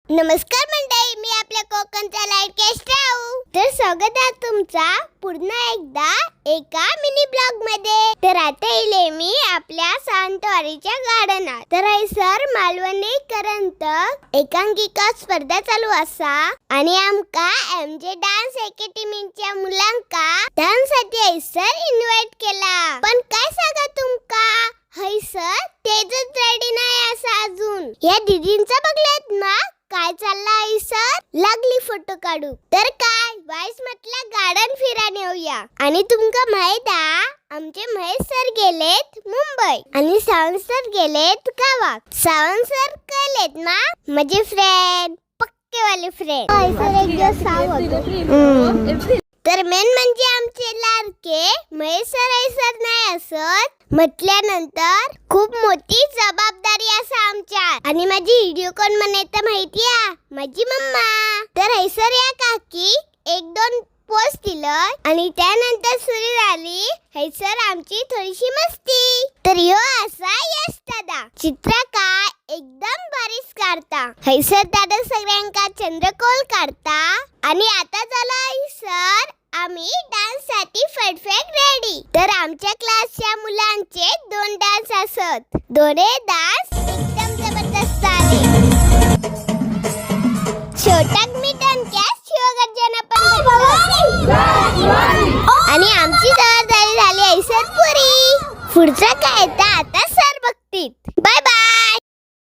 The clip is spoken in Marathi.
नमस्कार मंडळी, मी आपल्या कोकणचा लाडक्या श्राऊ. तर स्वागत आहे तुमचा पुन्हा एकदा एका मिनी ब्लॉग मध्ये. तर आता येले मी आपल्या सावंतवाडीच्या गार्डनात. तर सर मालवणी करंत एकांकिका स्पर्धा चालू असा आणि आमका एमजे डान्स अकॅडमीच्या मुलांका डान्स साठी सर इन्व्हाइट केला. पण काय सांगा तुमका, हय सर तेजच रेडी नाही असा अजून. या दीदींचा बघलात ना काय चाललंय सर, लागली फोटो काढू. तर काय वाईस म्हटलं गार्डन फिराने येऊया. आणि तुमका माहित आमचे महेश सर गेलेत मुंबई आणि सावंत सर गेलेत गावात. सावंत सर कळलेत ना माझे फ्रेंड, पक्केवाले फ्रेंड. सर एक दिवस सावंत. तर मेन म्हणजे आमचे लाडके महेश सर नाही असत म्हटल्यानंतर खूप मोठी जबाबदारी असा आमच्या. आणि माझी व्हिडिओ कोण म्हणायचं माहितीये, माझी मम्मा. तर हैसर या काकी एक दोन पोस्ट दिलं आणि त्यानंतर सुरू झाली हैसर आमची थोडीशी मस्ती. तर ह्यो असा यश दादा चित्र काय एकदम बारीक काढता. हैसर दादा सगळ्यांका चंद्रकोल काढता. आणि आता झाला सर आम्ही डान्स साठी परफेक्ट रेडी. तर आमच्या क्लासच्या मुलांचे 2 डान्स असत. दोन्ही डान्स एकदम जबरदस्त आले. छोटा मी डंक्यास शिवगर्जना पण बघलं. आणि आमची जबाबदारी झाली ऐसर पुरी. पुढचं काय तर आता